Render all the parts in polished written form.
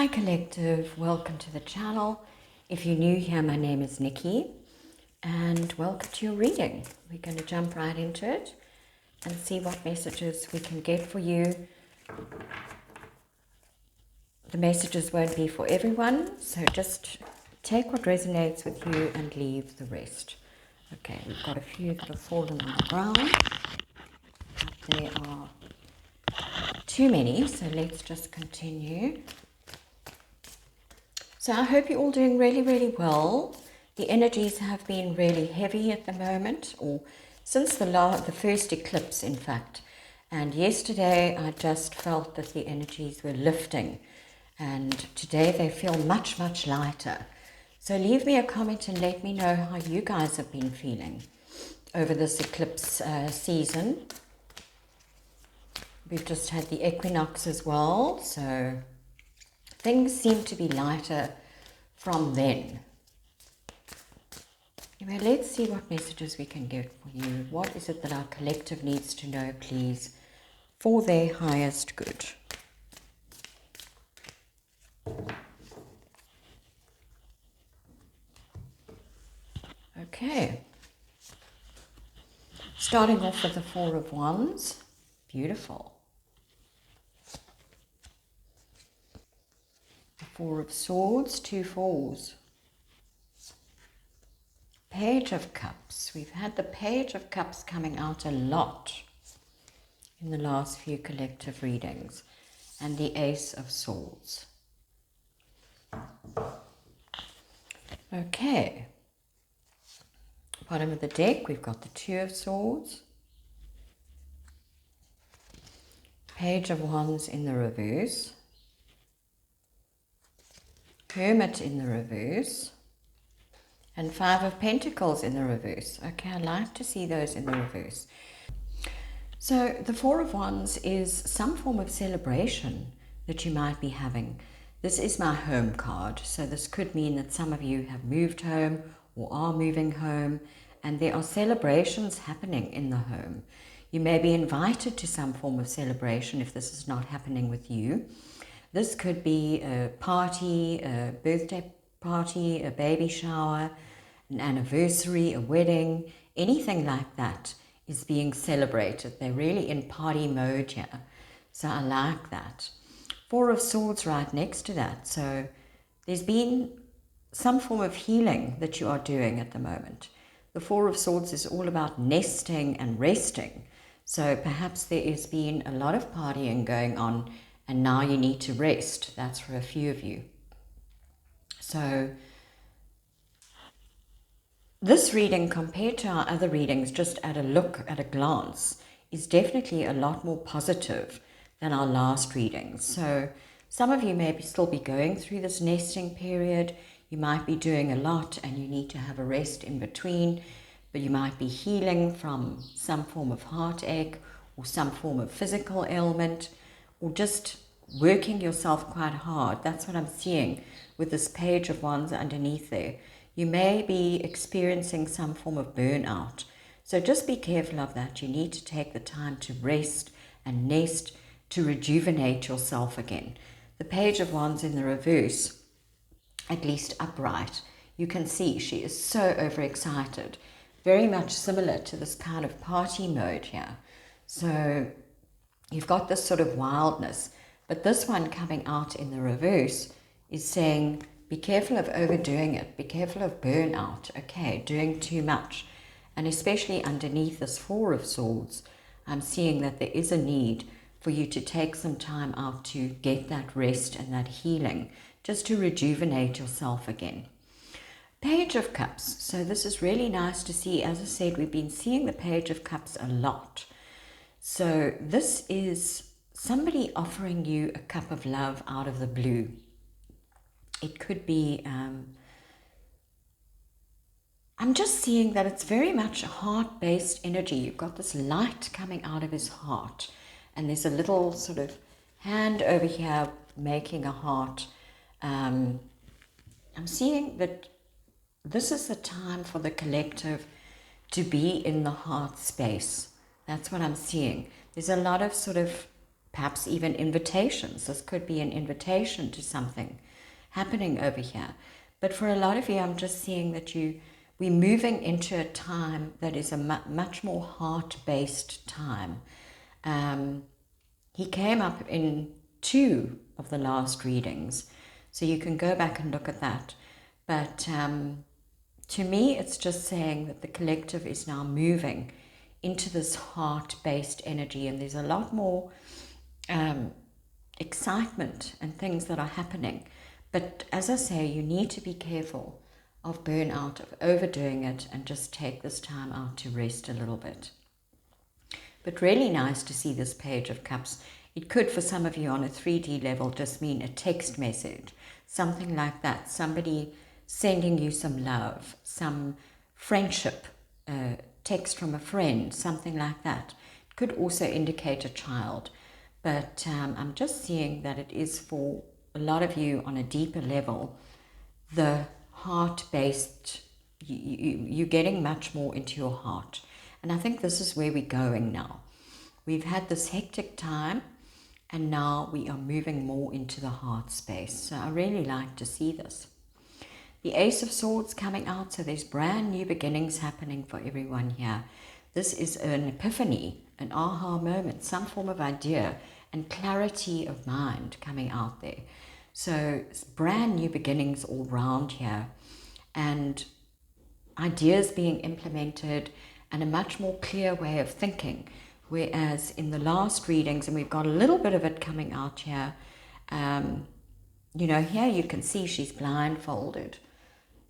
Hi Collective, welcome to the channel. If you're new here, my name is Nikki and welcome to your reading. We're going to jump right into it and see what messages we can get for you. The messages won't be for everyone, so just take what resonates with you and leave the rest. Okay, we've got a few that have fallen on the ground. There are too many, so let's just continue. So I hope you're all doing really, really well. The energies have been really heavy at the moment, or since the first eclipse, in fact. And yesterday I just felt that the energies were lifting, and today they feel much, much lighter. So leave me a comment and let me know how you guys have been feeling over this eclipse season. We've just had the equinox as well, so things seem to be lighter from then. Anyway, let's see what messages we can get for you. What is it that our collective needs to know, please, for their highest good? Okay. Starting off with the Four of Wands. Beautiful. The Four of Swords, two fours. Page of Cups. We've had the Page of Cups coming out a lot in the last few collective readings. And the Ace of Swords. Okay. Bottom of the deck, we've got the Two of Swords. Page of Wands in the reverse. Hermit in the reverse. And Five of Pentacles in the reverse. Okay, I like to see those in the reverse. So the Four of Wands is some form of celebration that you might be having. This is my home card. So this could mean that some of you have moved home or are moving home, and there are celebrations happening in the home. You may be invited to some form of celebration if this is not happening with you. This could be a party, a birthday party, a baby shower, an anniversary, a wedding, anything like that is being celebrated. They're really in party mode here. So I like that. Four of Swords right next to that. So there's been some form of healing that you are doing at the moment. The Four of Swords is all about nesting and resting. So perhaps there has been a lot of partying going on and now you need to rest. That's for a few of you. So this reading, compared to our other readings, just at a look, at a glance, is definitely a lot more positive than our last readings. So some of you may still be going through this nesting period. You might be doing a lot and you need to have a rest in between, but you might be healing from some form of heartache or some form of physical ailment, or just working yourself quite hard. That's what I'm seeing with this Page of Wands underneath there. You may be experiencing some form of burnout. So just be careful of that. You need to take the time to rest and nest, to rejuvenate yourself again. The Page of Wands in the reverse, at least upright, you can see she is so overexcited. Very much similar to this kind of party mode here. So you've got this sort of wildness. But this one coming out in the reverse is saying, be careful of overdoing it. Be careful of burnout. Okay, doing too much. And especially underneath this Four of Swords, I'm seeing that there is a need for you to take some time out to get that rest and that healing, just to rejuvenate yourself again. Page of Cups. So this is really nice to see. As I said, we've been seeing the Page of Cups a lot. So this is somebody offering you a cup of love out of the blue. It could be, I'm just seeing that it's very much a heart-based energy. You've got this light coming out of his heart, and there's a little sort of hand over here making a heart. I'm seeing that this is the time for the collective to be in the heart space. That's what I'm seeing. There's a lot of sort of perhaps even invitations. This could be an invitation to something happening over here. But for a lot of you, I'm just seeing that we're moving into a time that is a much more heart-based time. He came up in 2 of the last readings, so you can go back and look at that. But to me, it's just saying that the collective is now moving into this heart-based energy, and there's a lot more excitement and things that are happening. But as I say, you need to be careful of burnout, of overdoing it, and just take this time out to rest a little bit. But really nice to see this Page of Cups. It could, for some of you on a 3D level, just mean a text message, something like that. Somebody sending you some love, some friendship, text from a friend, something like that. It could also indicate a child. But I'm just seeing that it is for a lot of you on a deeper level, the heart-based, you're getting much more into your heart. And I think this is where we're going now. We've had this hectic time, and now we are moving more into the heart space. So I really like to see this. The Ace of Swords coming out, so there's brand new beginnings happening for everyone here. This is an epiphany, an aha moment, some form of idea and clarity of mind coming out there. So it's brand new beginnings all round here, and ideas being implemented and a much more clear way of thinking. Whereas in the last readings, and we've got a little bit of it coming out here, here you can see she's blindfolded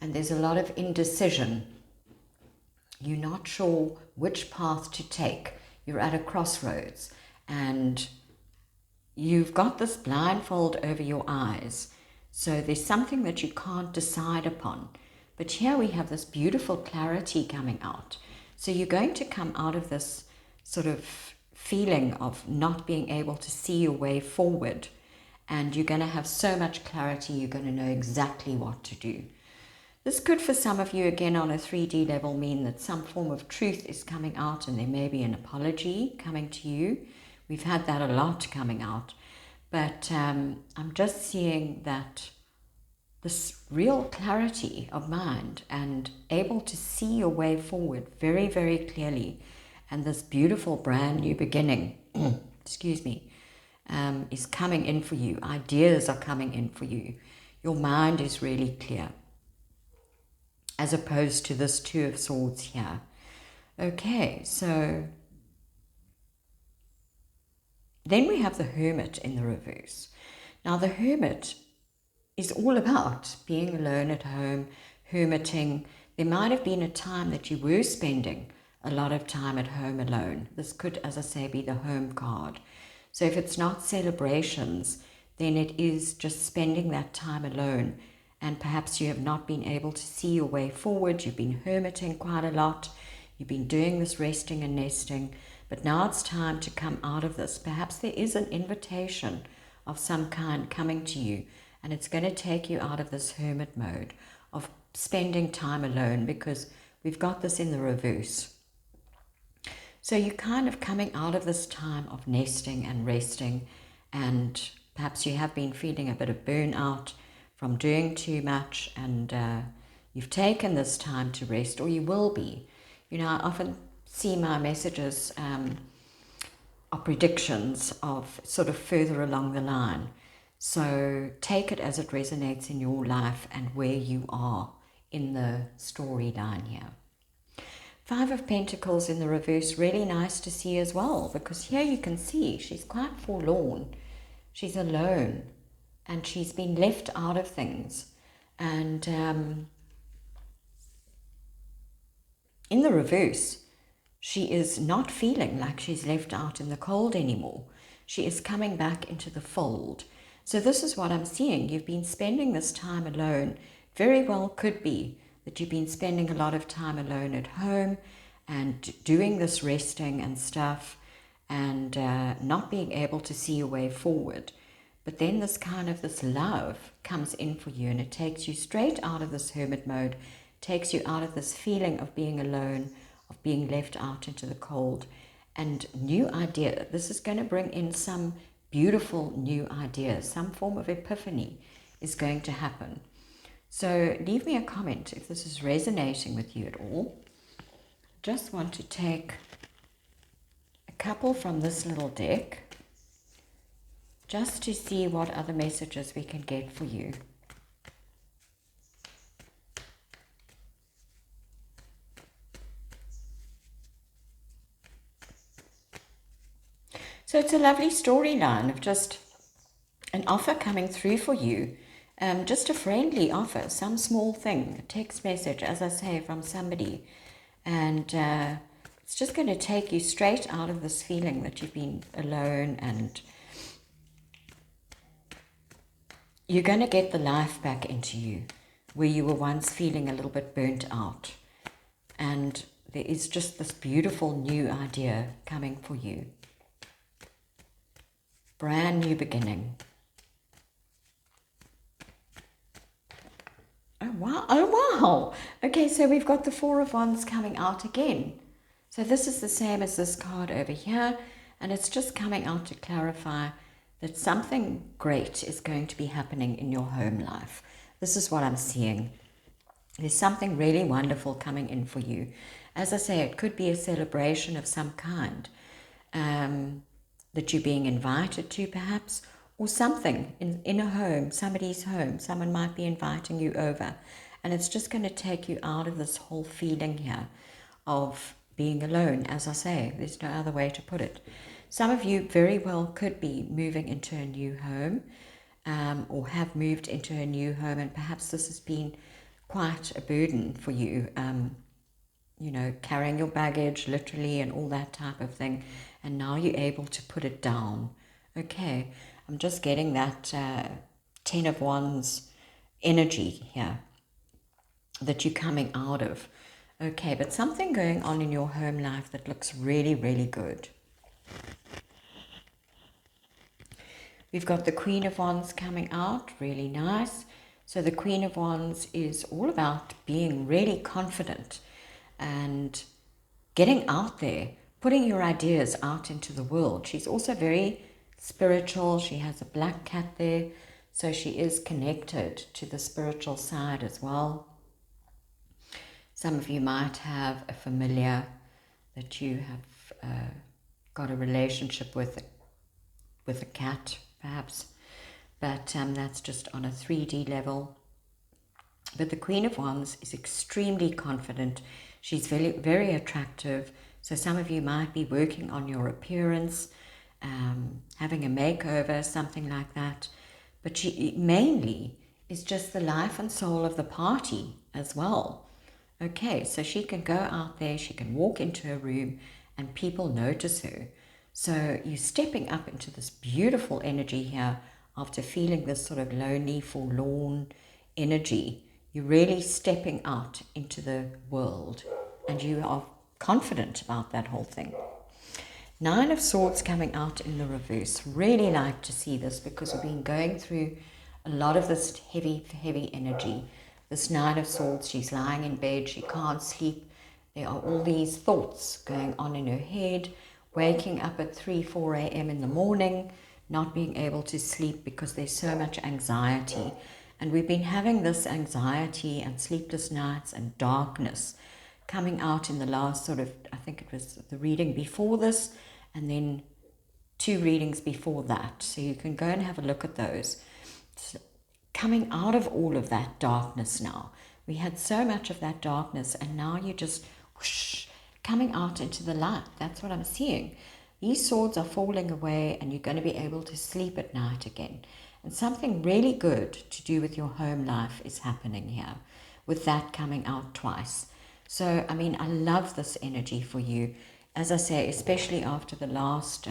and there's a lot of indecision. You're not sure which path to take. You're at a crossroads and you've got this blindfold over your eyes. So there's something that you can't decide upon. But here we have this beautiful clarity coming out. So you're going to come out of this sort of feeling of not being able to see your way forward. And you're going to have so much clarity, you're going to know exactly what to do. This could, for some of you, again on a 3D level, mean that some form of truth is coming out and there may be an apology coming to you. We've had that a lot coming out. But I'm just seeing that this real clarity of mind and able to see your way forward very, very clearly. And this beautiful brand new beginning, excuse me, is coming in for you. Ideas are coming in for you. Your mind is really clear, as opposed to this Two of Swords here. Okay, so then we have the Hermit in the reverse. Now the Hermit is all about being alone at home, hermiting. There might have been a time that you were spending a lot of time at home alone. This could, as I say, be the home card. So if it's not celebrations, then it is just spending that time alone. And perhaps you have not been able to see your way forward. You've been hermiting quite a lot. You've been doing this resting and nesting. But now it's time to come out of this. Perhaps there is an invitation of some kind coming to you. And it's going to take you out of this hermit mode of spending time alone, because we've got this in the reverse. So you're kind of coming out of this time of nesting and resting, and perhaps you have been feeling a bit of burnout from doing too much, and you've taken this time to rest, or you will be. I often see my messages are predictions of sort of further along the line. So take it as it resonates in your life and where you are in the storyline here. Five of Pentacles in the reverse, really nice to see as well, because here you can see she's quite forlorn. She's alone and she's been left out of things. And in the reverse, she is not feeling like she's left out in the cold anymore. She is coming back into the fold. So this is what I'm seeing. You've been spending this time alone. Very well could be that you've been spending a lot of time alone at home and doing this resting and stuff, and not being able to see your way forward. But then this love comes in for you, and it takes you straight out of this hermit mode, takes you out of this feeling of being alone, of being left out into the cold, and new idea. This is going to bring in some beautiful new ideas, some form of epiphany is going to happen. So leave me a comment if this is resonating with you at all. Just want to take a couple from this little deck just to see what other messages we can get for you. So it's a lovely storyline of just an offer coming through for you, just a friendly offer, some small thing, a text message, as I say, from somebody. And it's just going to take you straight out of this feeling that you've been alone, and you're going to get the life back into you where you were once feeling a little bit burnt out. And there is just this beautiful new idea coming for you. Brand new beginning. Oh wow, oh wow. Okay, so we've got the Four of Wands coming out again. So this is the same as this card over here, and it's just coming out to clarify that something great is going to be happening in your home life. This is what I'm seeing. There's something really wonderful coming in for you. As I say, it could be a celebration of some kind. That you're being invited to perhaps, or something in a home, somebody's home. Someone might be inviting you over, and it's just going to take you out of this whole feeling here of being alone. As I say, there's no other way to put it. Some of you very well could be moving into a new home, or have moved into a new home, and perhaps this has been quite a burden for you, you know, carrying your baggage literally and all that type of thing, and now you're able to put it down. Okay, I'm just getting that 10 of Wands energy here that you're coming out of. Okay, but something going on in your home life that looks really, really good. We've got the Queen of Wands coming out, really nice. So the Queen of Wands is all about being really confident and getting out there, putting your ideas out into the world. She's also very spiritual. She has a black cat there, so she is connected to the spiritual side as well. Some of you might have a familiar that you have got a relationship with a cat, perhaps, but that's just on a 3D level. But the Queen of Wands is extremely confident. She's very, very attractive. So some of you might be working on your appearance, having a makeover, something like that. But she mainly is just the life and soul of the party as well. Okay, so she can go out there, she can walk into a room and people notice her. So you're stepping up into this beautiful energy here after feeling this sort of lonely, forlorn energy. You're really stepping out into the world and you are confident about that whole thing. Nine of Swords coming out in the reverse. Really like to see this because we've been going through a lot of this heavy energy. This Nine of Swords, she's lying in bed, she can't sleep. There are all these thoughts going on in her head, waking up at 3-4 a.m. in the morning, not being able to sleep because there's so much anxiety. And we've been having this anxiety and sleepless nights and darkness coming out in the last sort of, I think it was the reading before this, and then 2 readings before that. So you can go and have a look at those. So coming out of all of that darkness now. We had so much of that darkness, and now you're just whoosh, coming out into the light. That's what I'm seeing. These swords are falling away, and you're going to be able to sleep at night again. And something really good to do with your home life is happening here, with that coming out twice. So, I mean, I love this energy for you. As I say, especially after the last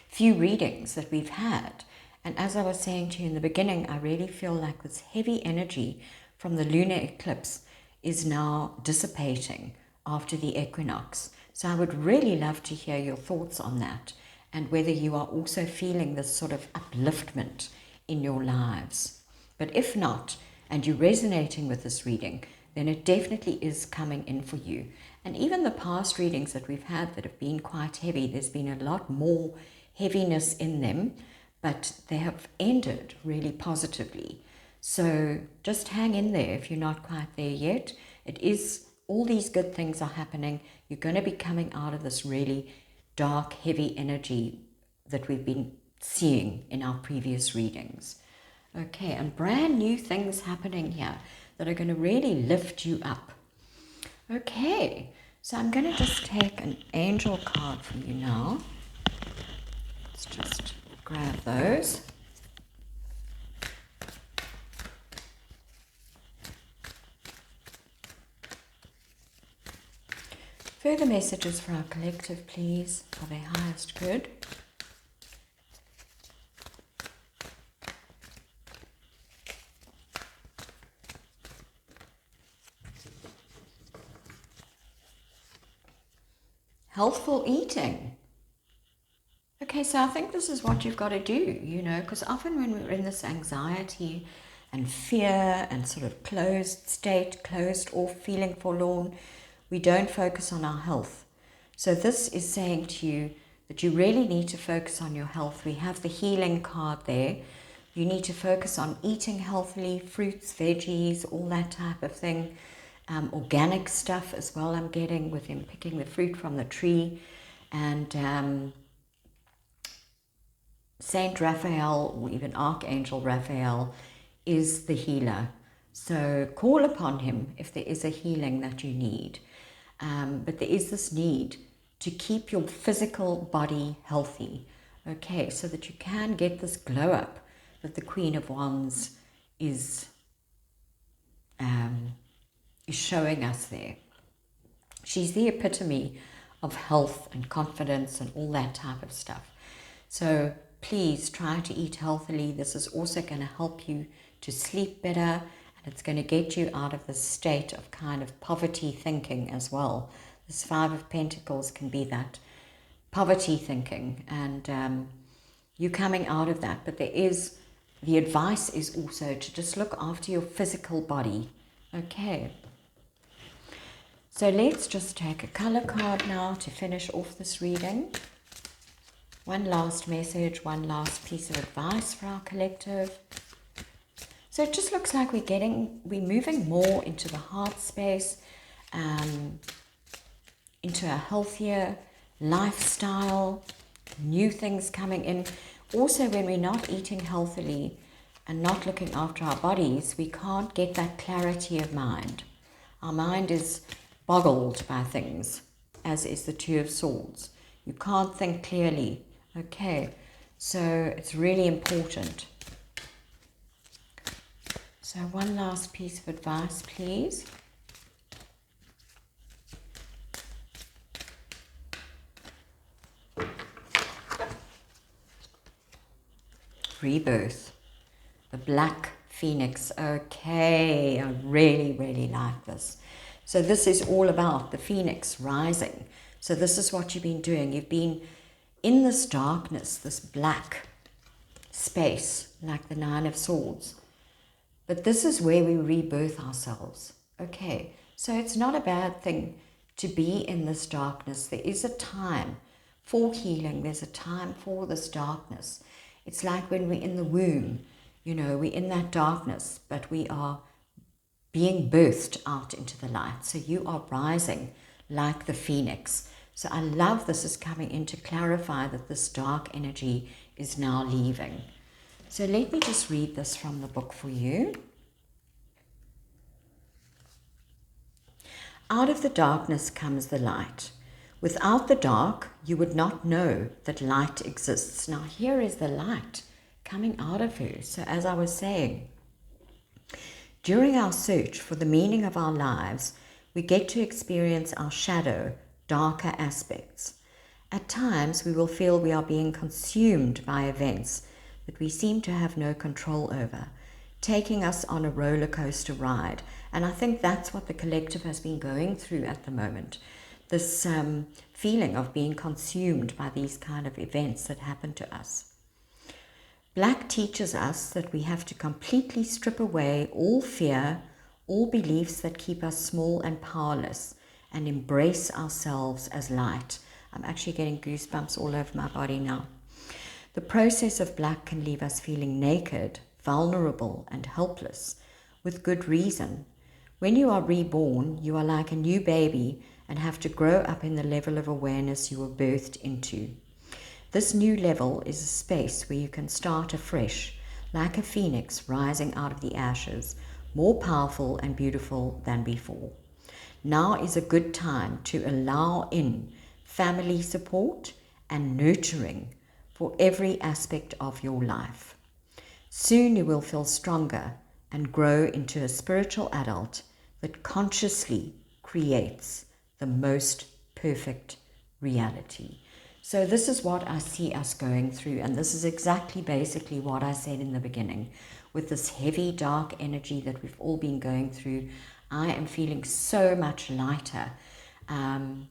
few readings that we've had. And as I was saying to you in the beginning, I really feel like this heavy energy from the lunar eclipse is now dissipating after the equinox. So I would really love to hear your thoughts on that, and whether you are also feeling this sort of upliftment in your lives. But if not, and you're resonating with this reading, then it definitely is coming in for you. And even the past readings that we've had that have been quite heavy, there's been a lot more heaviness in them, but they have ended really positively. So just hang in there if you're not quite there yet. It is, all these good things are happening. You're going to be coming out of this really dark, heavy energy that we've been seeing in our previous readings. Okay, and brand new things happening here that are going to really lift you up. Okay, so I'm going to just take an angel card from you now. Let's just grab those. Further messages for our collective, please, for their highest good. Healthful eating. Okay, so I think this is what you've got to do, you know, because often when we're in this anxiety and fear and sort of closed state, closed off, feeling forlorn, we don't focus on our health. So this is saying to you that you really need to focus on your health. We have the healing card there. You need to focus on eating healthily, fruits, veggies, all that type of thing. Organic stuff as well, I'm getting with him picking the fruit from the tree. And Saint Raphael, or even Archangel Raphael, is the healer. So call upon him if there is a healing that you need. But there is this need to keep your physical body healthy, okay, so that you can get this glow up that the Queen of Wands is showing us there. She's the epitome of health and confidence and all that type of stuff. So please try to eat healthily. This is also going to help you to sleep better, and it's going to get you out of this state of kind of poverty thinking as well. This Five of Pentacles can be that poverty thinking, and you coming out of that. But the advice is also to just look after your physical body. Okay. So let's just take a color card now to finish off this reading. One last message, one last piece of advice for our collective. So it just looks like we're moving more into the heart space, into a healthier lifestyle, new things coming in. Also, when we're not eating healthily and not looking after our bodies, we can't get that clarity of mind. Our mind is boggled by things, as is the Two of Swords. You can't think clearly. Okay, so it's really important. So one last piece of advice, please. Rebirth. The Black Phoenix. Okay, I really, really like this. So this is all about the Phoenix rising. So this is what you've been doing. You've been in this darkness, this black space, like the Nine of Swords. But this is where we rebirth ourselves. Okay, so it's not a bad thing to be in this darkness. There is a time for healing. There's a time for this darkness. It's like when we're in the womb, you know, we're in that darkness, but we are being birthed out into the light. So you are rising like the phoenix. So I love this is coming in to clarify that this dark energy is now leaving. So let me just read this from the book for you. Out of the darkness comes the light. Without the dark, you would not know that light exists. Now here is the light coming out of her. So as I was saying, during our search for the meaning of our lives, we get to experience our shadow, darker aspects. At times, we will feel we are being consumed by events that we seem to have no control over, taking us on a roller coaster ride. And I think that's what the collective has been going through at the moment. This feeling of being consumed by these kind of events that happen to us. Black teaches us that we have to completely strip away all fear, all beliefs that keep us small and powerless, and embrace ourselves as light. I'm actually getting goosebumps all over my body now. The process of black can leave us feeling naked, vulnerable, and helpless, with good reason. When you are reborn, you are like a new baby and have to grow up in the level of awareness you were birthed into. This new level is a space where you can start afresh, like a phoenix rising out of the ashes, more powerful and beautiful than before. Now is a good time to allow in family support and nurturing for every aspect of your life. Soon you will feel stronger and grow into a spiritual adult that consciously creates the most perfect reality. So this is what I see us going through, and this is exactly basically what I said in the beginning. With this heavy, dark energy that we've all been going through, I am feeling so much lighter. And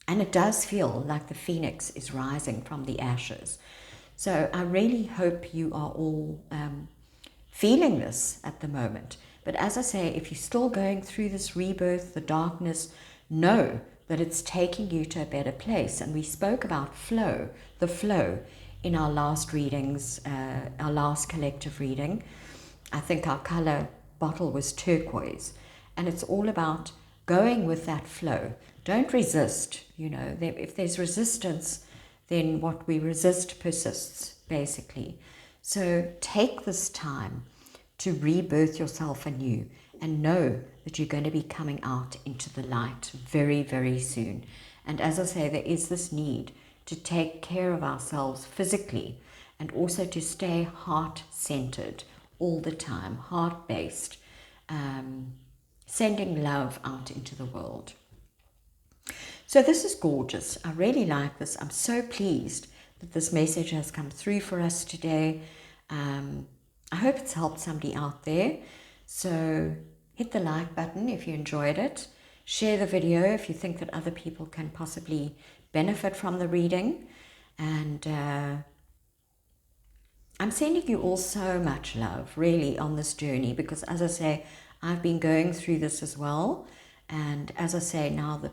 it does feel like the phoenix is rising from the ashes. So I really hope you are all feeling this at the moment. But as I say, if you're still going through this rebirth, the darkness, know that it's taking you to a better place. And we spoke about flow, the flow, in our last readings, our last collective reading. I think our color bottle was turquoise. And it's all about going with that flow. Don't resist. You know, if there's resistance, then what we resist persists, basically. So take this time to rebirth yourself anew and know that you're going to be coming out into the light very, very soon. And as I say, there is this need to take care of ourselves physically and also to stay heart-centered all the time, heart-based, sending love out into the world. So this is gorgeous. I really like this. I'm so pleased that this message has come through for us today. I hope it's helped somebody out there. So hit the like button if you enjoyed it. Share the video if you think that other people can possibly benefit from the reading. And I'm sending you all so much love, really, on this journey, because as I say, I've been going through this as well. And as I say, now the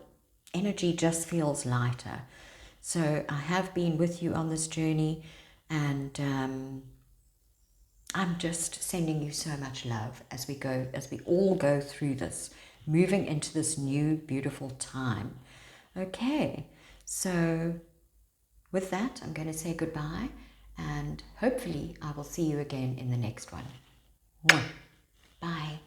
energy just feels lighter. So I have been with you on this journey, and I'm just sending you so much love as we all go through this, moving into this new, beautiful time. Okay, so with that, I'm going to say goodbye, and hopefully I will see you again in the next one. Bye.